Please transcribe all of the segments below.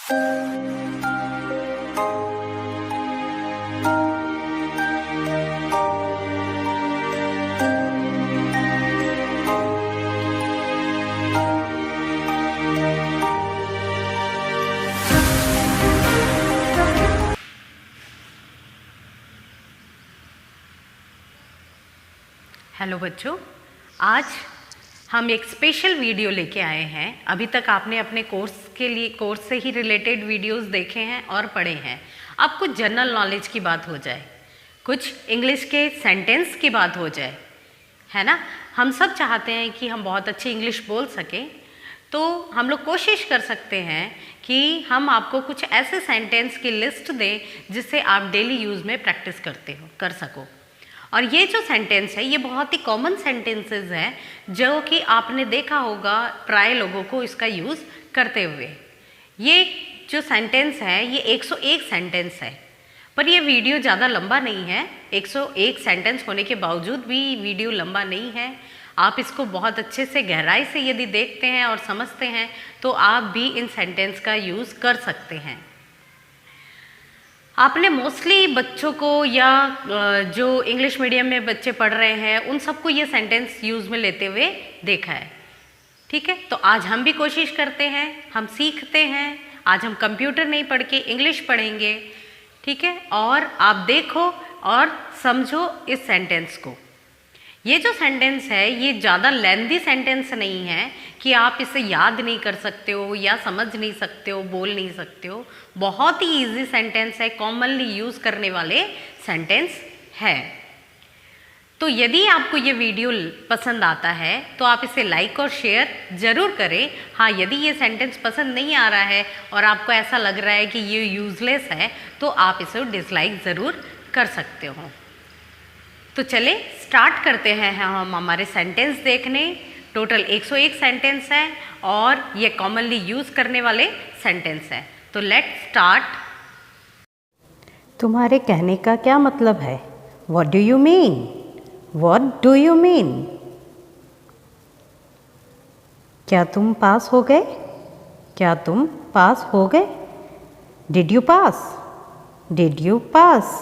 Hello बच्चों, आज हम एक स्पेशल वीडियो लेके आए हैं। अभी तक आपने अपने कोर्स से ही रिलेटेड वीडियोस देखे हैं और पढ़े हैं। अब कुछ जनरल नॉलेज की बात हो जाए, कुछ इंग्लिश के सेंटेंस की बात हो जाए, है ना। हम सब चाहते हैं कि हम बहुत अच्छी इंग्लिश बोल सकें, तो हम लोग कोशिश कर सकते हैं कि हम आपको कुछ ऐसे सेंटेंस की लिस्ट दें जिससे आप डेली यूज़ में प्रैक्टिस कर सको। और ये जो सेंटेंस है ये बहुत ही कॉमन सेंटेंसेस हैं जो कि आपने देखा होगा प्राय लोगों को इसका यूज़ करते हुए। ये जो सेंटेंस है ये 101 सेंटेंस है, पर ये वीडियो ज़्यादा लंबा नहीं है। 101 सेंटेंस होने के बावजूद भी वीडियो लंबा नहीं है। आप इसको बहुत अच्छे से गहराई से यदि देखते हैं और समझते हैं तो आप भी इन सेंटेंस का यूज़ कर सकते हैं। आपने मोस्टली बच्चों को या जो इंग्लिश मीडियम में बच्चे पढ़ रहे हैं उन सबको ये सेंटेंस यूज़ में लेते हुए देखा है, ठीक है। तो आज हम भी कोशिश करते हैं, हम सीखते हैं। आज हम कंप्यूटर नहीं पढ़ के इंग्लिश पढ़ेंगे, ठीक है। और आप देखो और समझो इस सेंटेंस को। ये जो सेंटेंस है ये ज़्यादा लेंथी सेंटेंस नहीं है कि आप इसे याद नहीं कर सकते हो या समझ नहीं सकते हो, बोल नहीं सकते हो। बहुत ही इजी सेंटेंस है, कॉमनली यूज़ करने वाले सेंटेंस है। तो यदि आपको ये वीडियो पसंद आता है तो आप इसे लाइक और शेयर ज़रूर करें। हाँ, यदि ये सेंटेंस पसंद नहीं आ रहा है और आपको ऐसा लग रहा है कि ये यूज़लेस है तो आप इसे डिसलाइक ज़रूर कर सकते हो। तो चले स्टार्ट करते हैं हम हमारे सेंटेंस देखने। टोटल 101 सेंटेंस हैं और ये कॉमनली यूज़ करने वाले सेंटेंस हैं। तो लेट्स स्टार्ट। तुम्हारे कहने का क्या मतलब है? What do you mean? What do you mean? क्या तुम पास हो गए? क्या तुम पास हो गए? Did you pass? Did you pass?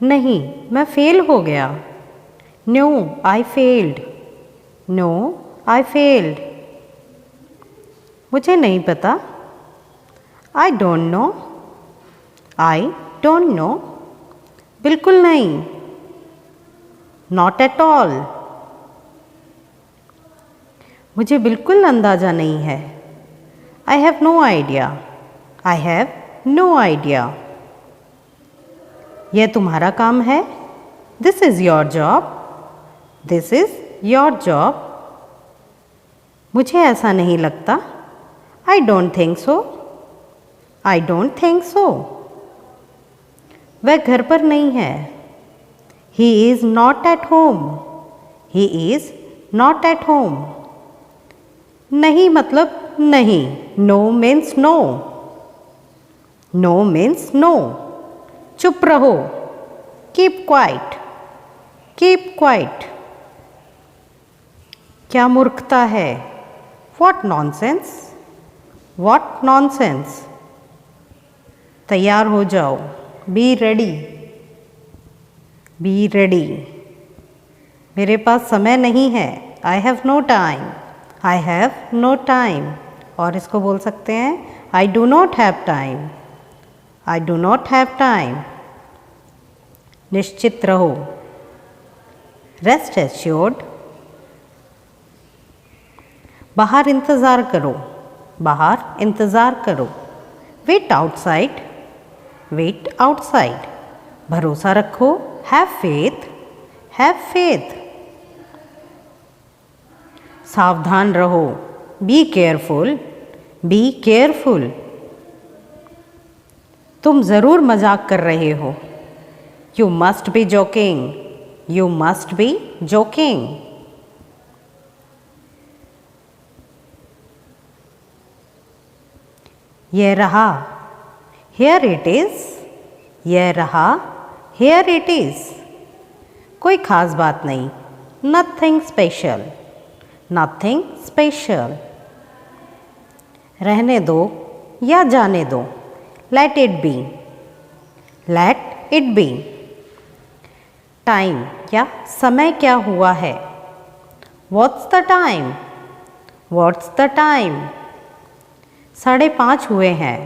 नहीं, मैं फेल हो गया। No, I failed. No, I failed. मुझे नहीं पता। I don't know. I don't know. बिल्कुल नहीं। Not at all. मुझे बिल्कुल अंदाज़ा नहीं है। I have no idea. I have no idea. यह तुम्हारा काम है। This is your job. This is your job. मुझे ऐसा नहीं लगता। I don't think so. I don't think so. वह घर पर नहीं है। He is not at home. He is not at home. नहीं मतलब नहीं। No means no. No means no. चुप रहो। Keep quiet. Keep quiet. क्या मूर्खता है? What nonsense. What nonsense. तैयार हो जाओ। Be ready. Be ready. मेरे पास समय नहीं है। I have no time. I have no time. और इसको बोल सकते हैं I do not have time. I do not have time. निश्चित रहो। Rest assured. बाहर इंतज़ार करो। बाहर इंतज़ार करो। Wait outside. Wait outside. भरोसा रखो। Have faith. Have faith. सावधान रहो। Be careful. Be careful. तुम ज़रूर मजाक कर रहे हो। You must be joking. You must be joking. यह रहा। Here it is. यह रहा। Here it is. कोई ख़ास बात नहीं। Nothing special. Nothing special. रहने दो। या जाने दो, let it be, let it be. Time या समय क्या हुआ है, what's the time, what's the time. 5:30 हुए हैं,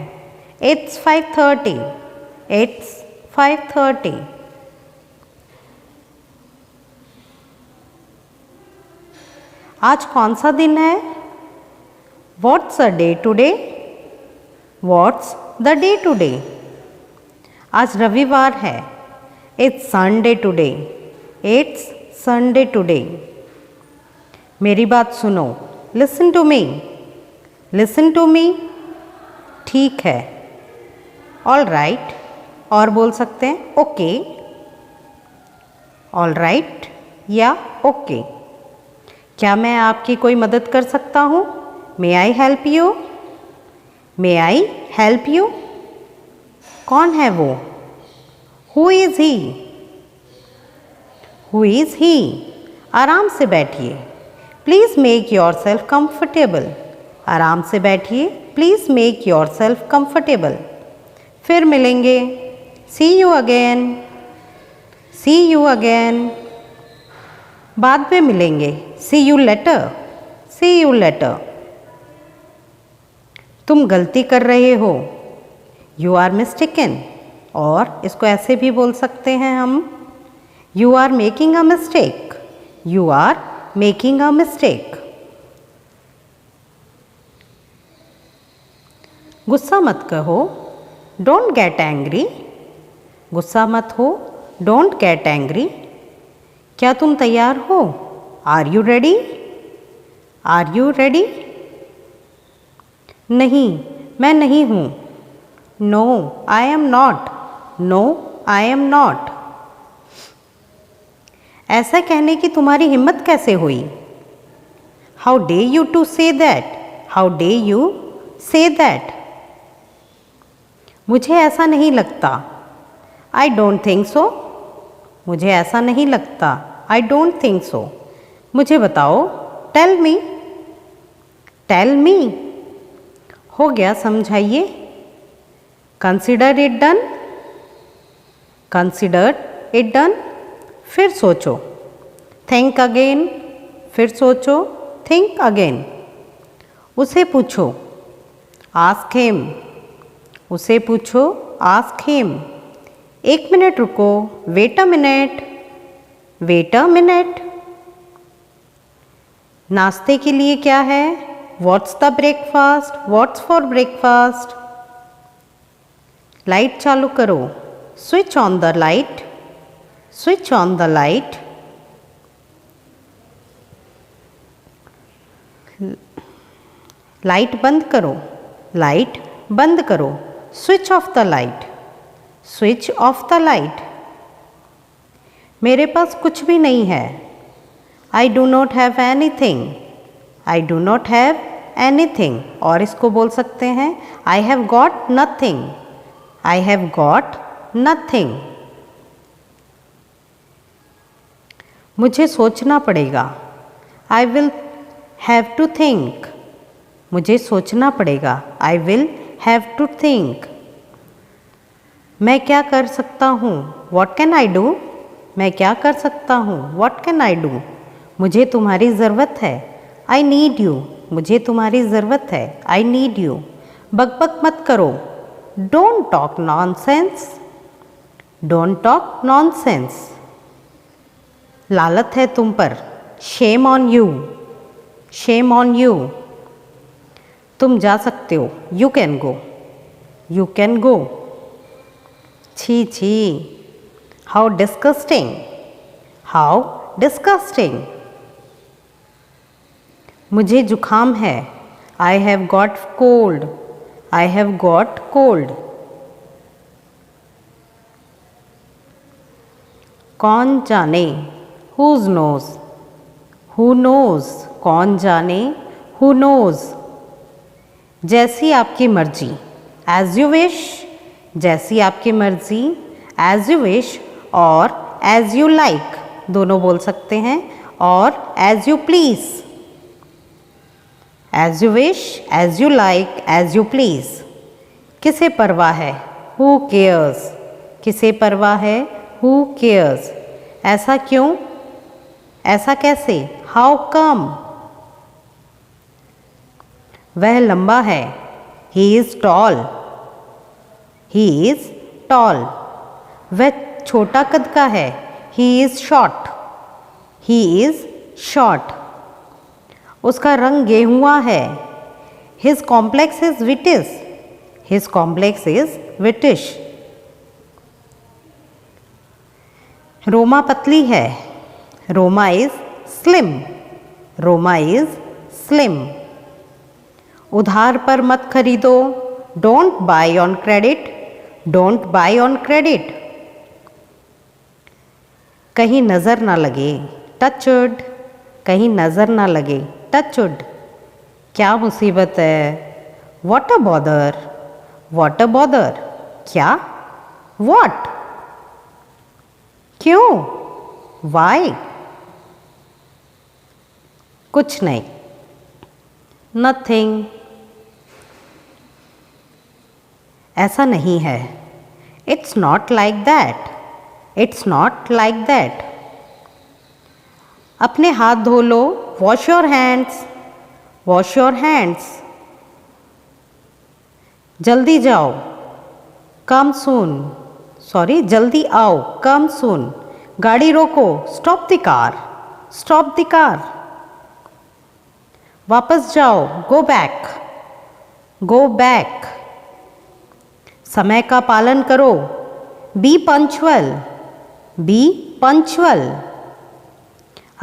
इट्स 5:30, इट्स 5:30। आज कौन सा दिन है, what's a day today, what's the day today. आज रविवार है, it's Sunday today, it's Sunday today. मेरी बात सुनो, listen to me, listen to me. ठीक है, ऑल राइट, और बोल सकते हैं ओके, ऑल राइट या ओके। क्या मैं आपकी कोई मदद कर सकता हूँ, may I help you, may I help you. कौन है वो, who is he, who is he. आराम से बैठिए, please make yourself comfortable, आराम से बैठिए, please make yourself comfortable. फिर मिलेंगे, see you again, see you again. बाद में मिलेंगे, see you later, see you later. तुम गलती कर रहे हो, यू आर मिस्टेकन, और इसको ऐसे भी बोल सकते हैं हम, you are making a mistake, you are making a mistake. गुस्सा मत कहो, डोंट गेट एंग्री, गुस्सा मत हो, डोंट गेट एंग्री। क्या तुम तैयार हो, are you ready, are you ready. नहीं, मैं नहीं हूँ, no I am not, no I am not. ऐसा कहने की तुम्हारी हिम्मत कैसे हुई, how dare you to say that, how dare you say that. मुझे ऐसा नहीं लगता, आई डोंट थिंक सो, मुझे ऐसा नहीं लगता, आई डोंट थिंक सो। मुझे बताओ, टेल मी, टेल मी। हो गया, समझाइए, consider it done, consider it done. फिर सोचो, थिंक अगेन, फिर सोचो, थिंक अगेन। उसे पूछो, आस्क हिम, उसे पूछो, आस्क हिम। 1 मिनट रुको, wait a minute, wait a minute. नाश्ते के लिए क्या है, what's the breakfast, what's for breakfast. Light चालू करो, switch on the light, switch on the light. Light बंद करो, लाइट बंद करो, switch off the light, switch off the light. मेरे पास कुछ भी नहीं है, I do not have anything, I do not have anything. और इसको बोल सकते हैं, I have got nothing, I have got nothing. मुझे सोचना पड़ेगा, I will have to think, मुझे सोचना पड़ेगा, I will have to think. मैं क्या कर सकता हूँ, वॉट कैन आई डू, मैं क्या कर सकता हूँ, वॉट कैन आई डू। मुझे तुम्हारी ज़रूरत है, आई नीड यू, मुझे तुम्हारी ज़रूरत है, आई नीड यू। बकबक मत करो, don't talk nonsense, don't talk nonsense. लालत है तुम पर, shame on you, shame on you. तुम जा सकते हो, you can go, you can go. छी छी, हाउ डिस्कस्टिंग, हाउ डिस्कस्टिंग। मुझे जुखाम है, I have got cold, I have got cold. कौन जाने, हुज नोज, हु नोज, कौन जाने, हु नोज। जैसी आपकी मर्जी, एज यू विश, जैसी आपकी मर्जी, एज यू विश और एज यू लाइक दोनों बोल सकते हैं, और as you please, as you wish, as you like, as you please. किसे परवाह है? Who cares? किसे परवाह है? Who cares? ऐसा क्यों? ऐसा कैसे? How come? वह लंबा है। He is tall. He is tall. वह छोटा कद का है। He is short. He is short. उसका रंग गेहुआ है। His complex is whitish. His complex is whitish. Roma पतली है। Roma is slim. Roma is slim. उधार पर मत खरीदो। Don't buy on credit. Don't buy on credit. कहीं नज़र ना लगे। Touched. कहीं नज़र ना लगे। Touched. क्या मुसीबत है? What a bother. What a bother. क्या? What? क्यों? Why? कुछ नहीं। Nothing. ऐसा नहीं है। It's not like that. It's not like that. अपने हाथ धो लो। Wash your hands. Wash your hands. जल्दी जाओ। Come soon. सॉरी, जल्दी आओ। Come soon. गाड़ी रोको। Stop the car. Stop the car. वापस जाओ। Go back. Go back. समय का पालन करो। Be punctual. Be punctual.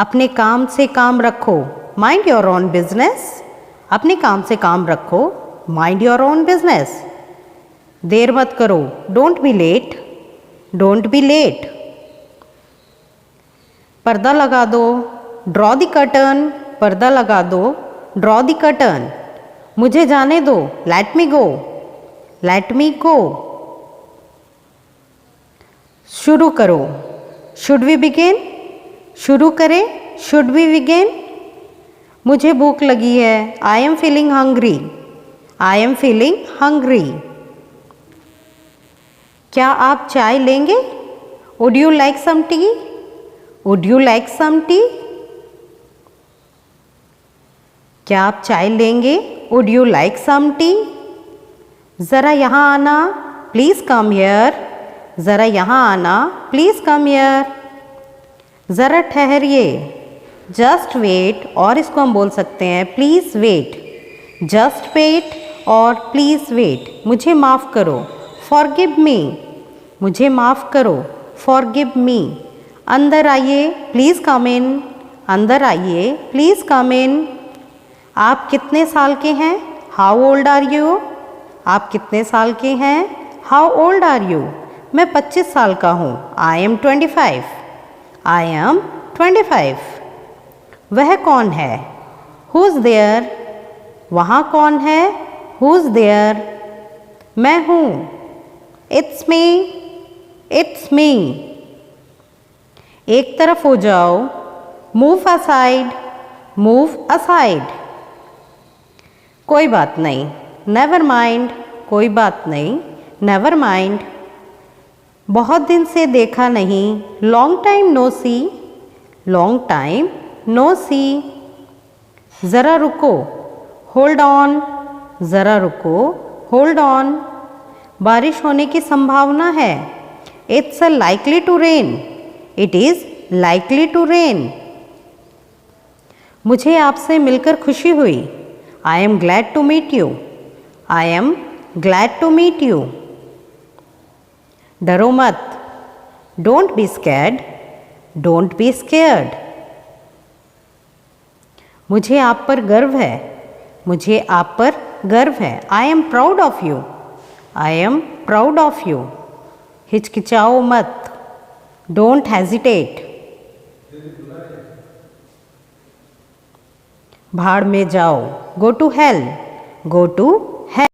अपने काम से काम रखो। Mind your own business. अपने काम से काम रखो। Mind your own business. देर मत करो। Don't be late. Don't be late. पर्दा लगा दो। Draw the curtain. पर्दा लगा दो। Draw the curtain. मुझे जाने दो। Let me go. Let me go. शुरू करो। Should we begin? शुरू करें। Should we begin? मुझे भूख लगी है। I am feeling hungry. I am feeling hungry. क्या आप चाय लेंगे? Would you like some tea? Would you like some tea? क्या आप चाय लेंगे? Would you like some tea? ज़रा यहाँ आना। Please come here. ज़रा यहाँ आना। Please come here. ज़रा ठहरिए। Just wait, और इसको हम बोल सकते हैं Please wait. Just wait और Please wait. मुझे माफ़ करो। Forgive me. मुझे माफ़ करो। Forgive me. अंदर आइए। Please come in. अंदर आइए। Please come in. आप कितने साल के हैं? How old are you? आप कितने साल के हैं? How old are you? मैं 25 साल का हूँ। I am 25. I am 25. वह कौन है? Who's there? वहाँ कौन है? Who's there? मैं हूँ। It's me. It's me. एक तरफ हो जाओ। Move aside. Move aside. कोई बात नहीं। Never mind. कोई बात नहीं। Never mind. बहुत दिन से देखा नहीं। Long time no see. Long time no see. ज़रा रुको। Hold on. ज़रा रुको। Hold on. बारिश होने की संभावना है। It's a likely to rain. It is likely to rain. मुझे आपसे मिलकर खुशी हुई। I am glad to meet you. I am glad to meet you. डरो मत। Don't be scared. Don't be scared. मुझे आप पर गर्व है। मुझे आप पर गर्व है। I am proud of you. I am proud of you. हिचकिचाओ मत। Don't hesitate. भाड़ में जाओ। Go to hell. Go to hell.